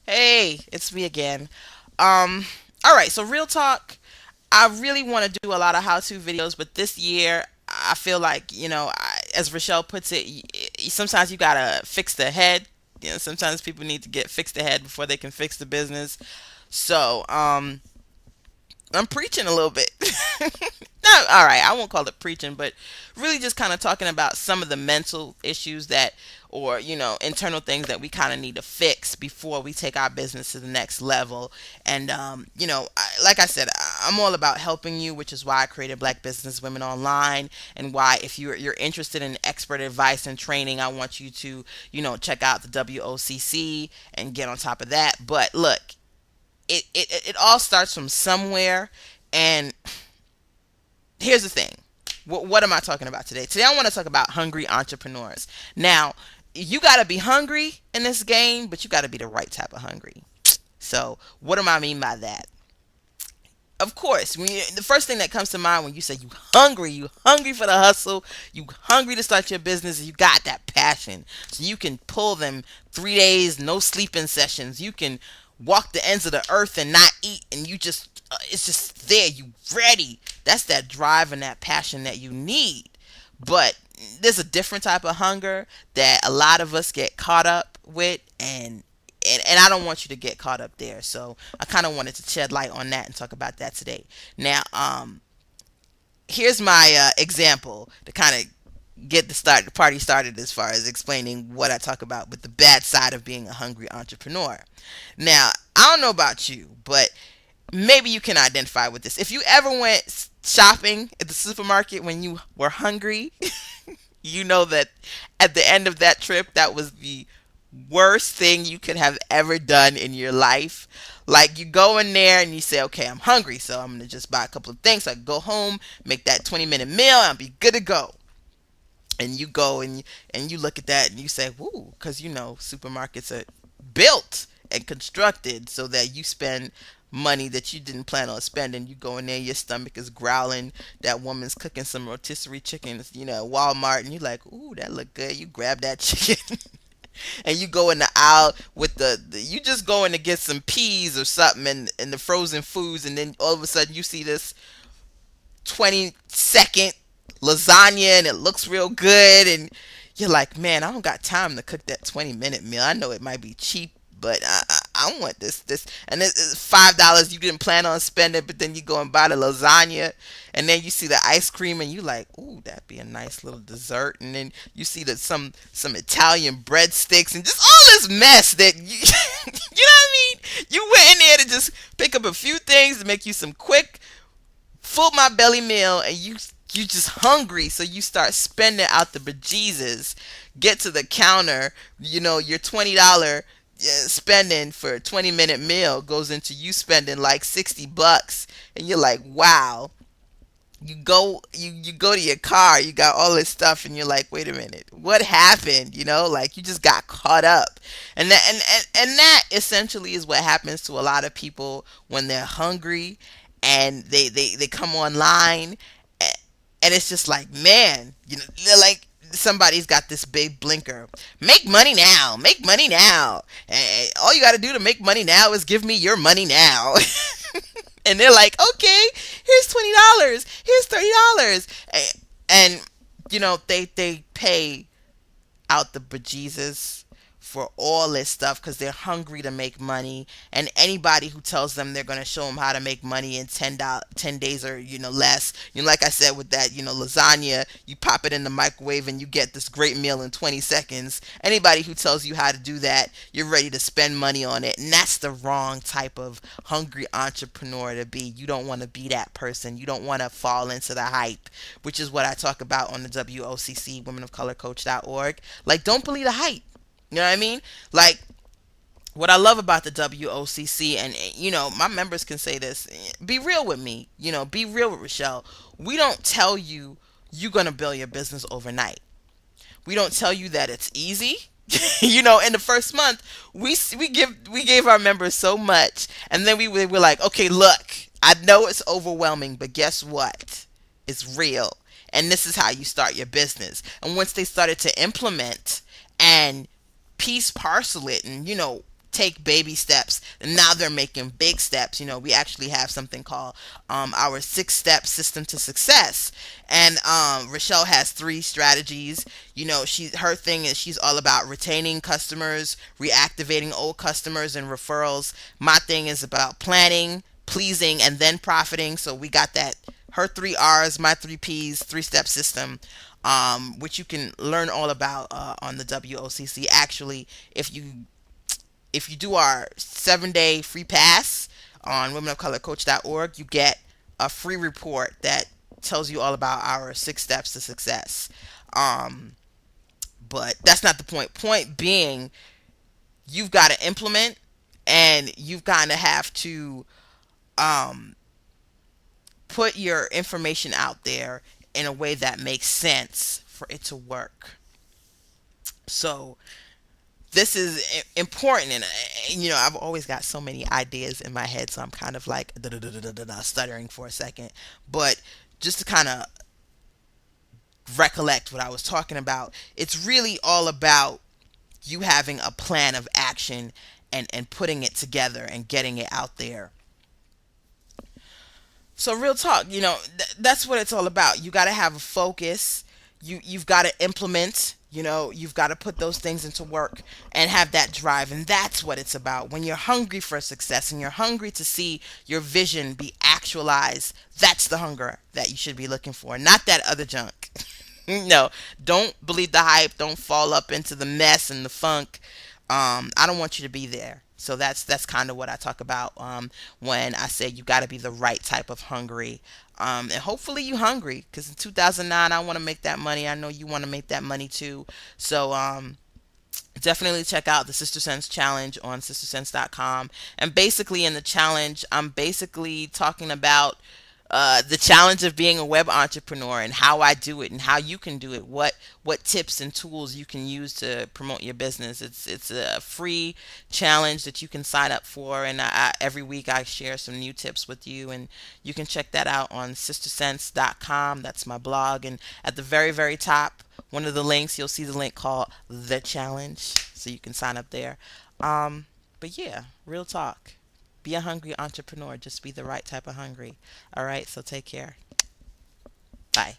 Hey, it's me again. Um, all right, so real talk. I really want to do a lot of how-to videos, but this year I feel like, as Rochelle puts it, sometimes you gotta fix the head. Sometimes people need to get fixed the head before they can fix the business. So, I'm preaching a little bit. No, all right, I won't call it preaching, but really just kind of talking about some of the mental issues that, or, internal things that we kind of need to fix before we take our business to the next level. And, like I said, I'm all about helping you, which is why I created Black Business Women Online, and why if you're interested in expert advice and training, I want you to, check out the WOCC and get on top of that. But look, it all starts from somewhere. And here's the thing. What am I talking about today? Today I want to talk about hungry entrepreneurs. Now, you got to be hungry in this game, but you got to be the right type of hungry. So, what do I mean by that? Of course, the first thing that comes to mind when you say you hungry for the hustle, you hungry to start your business, you got that passion. So you can pull them 3 days, no sleeping sessions. You can walk the ends of the earth and not eat, and you just, it's just there. You ready. That's that drive and that passion that you need. But there's a different type of hunger that a lot of us get caught up with, and I don't want you to get caught up there. So I kind of wanted to shed light on that and talk about that today. Now, here's my example to kind of get the party started as far as explaining what I talk about with the bad side of being a hungry entrepreneur. Now, I don't know about you, but maybe you can identify with this. If you ever went shopping at the supermarket when you were hungry, you know that at the end of that trip, that was the worst thing you could have ever done in your life. Like, you go in there and you say, okay, I'm hungry, so I'm gonna just buy a couple of things so I can go home, make that 20-minute meal, and I'll be good to go. And you go and you look at that and you say, woo, because supermarkets are built and constructed so that you spend money that you didn't plan on spending. You go in there, your stomach is growling. That woman's cooking some rotisserie chicken, Walmart, and you're like, ooh, that look good. You grab that chicken. And you go in the aisle with you just going to get some peas or something and the frozen foods, and then all of a sudden you see this 20-second lasagna and it looks real good, and you're like, man, I don't got time to cook that 20-minute meal. I know it might be cheap, but I want this, and it's $5 you didn't plan on spending, but then you go and buy the lasagna, and then you see the ice cream, and you like, ooh, that'd be a nice little dessert, and then you see some Italian breadsticks and just all this mess that you, you know what I mean? You went in there to just pick up a few things to make you some quick full my belly meal, and you just hungry, so you start spending out the bejesus. Get to the counter, your $20 spending for a 20-minute meal goes into you spending like $60, and you're like, wow. You go to your car, you got all this stuff, and you're like, wait a minute, what happened? Like, you just got caught up. And that essentially is what happens to a lot of people when they're hungry, and they come online, and it's just like, man, they're like, somebody's got this big blinker, make money now, make money now, and all you got to do to make money now is give me your money now. And they're like, okay, here's $20, here's $30, and they pay out the bejesus for all this stuff because they're hungry to make money. And anybody who tells them they're going to show them how to make money in 10 days or less, like I said with that lasagna, you pop it in the microwave and you get this great meal in 20 seconds. Anybody who tells you how to do that, you're ready to spend money on it, and that's the wrong type of hungry entrepreneur to be. You don't want to be that person. You don't want to fall into the hype, which is what I talk about on the WOCC, womenofcolorcoach.org. Like, don't believe the hype. You know what I mean? Like, what I love about the WOCC, and my members can say this, be real with me, be real with Rochelle. We don't tell you you're going to build your business overnight. We don't tell you that it's easy. In the first month, we gave our members so much, and then we were like, okay, look, I know it's overwhelming, but guess what? It's real. And this is how you start your business. And once they started to implement and piece parcel it and take baby steps, and now they're making big steps. We actually have something called our 6 step system to success. And Rochelle has 3 strategies. Her thing is she's all about retaining customers, reactivating old customers, and referrals. My thing is about planning, pleasing, and then profiting. So we got that. Her 3 R's, my 3 P's, 3 step system, which you can learn all about on the WOCC. Actually, if you do our 7-day free pass on womenofcolorcoach.org, you get a free report that tells you all about our 6 steps to success. Um, but that's not the point. Point being, you've got to implement, and you've got to have to um, put your information out there in a way that makes sense for it to work. So this is important, and I've always got so many ideas in my head, so I'm kind of like stuttering for a second. But just to kind of recollect what I was talking about, it's really all about you having a plan of action, and putting it together and getting it out there. So real talk, that's what it's all about. You got to have a focus. You've got to implement. You've got to put those things into work and have that drive, and that's what it's about. When you're hungry for success and you're hungry to see your vision be actualized, that's the hunger that you should be looking for, not that other junk. No, don't believe the hype. Don't fall up into the mess and the funk. I don't want you to be there. So that's kind of what I talk about when I say you got to be the right type of hungry. And hopefully you hungry, because in 2009 I want to make that money. I know you want to make that money too. So definitely check out the Sister Sense challenge on sistersense.com. And basically in the challenge, I'm basically talking about the challenge of being a web entrepreneur, and how I do it and how you can do it. What tips and tools you can use to promote your business. It's a free challenge that you can sign up for, and every week I share some new tips with you, and you can check that out on sistersense.com. That's my blog, and at the very very top, one of the links, you'll see the link called the challenge, so you can sign up there. But yeah, real talk. Be a hungry entrepreneur. Just be the right type of hungry. All right, so take care. Bye.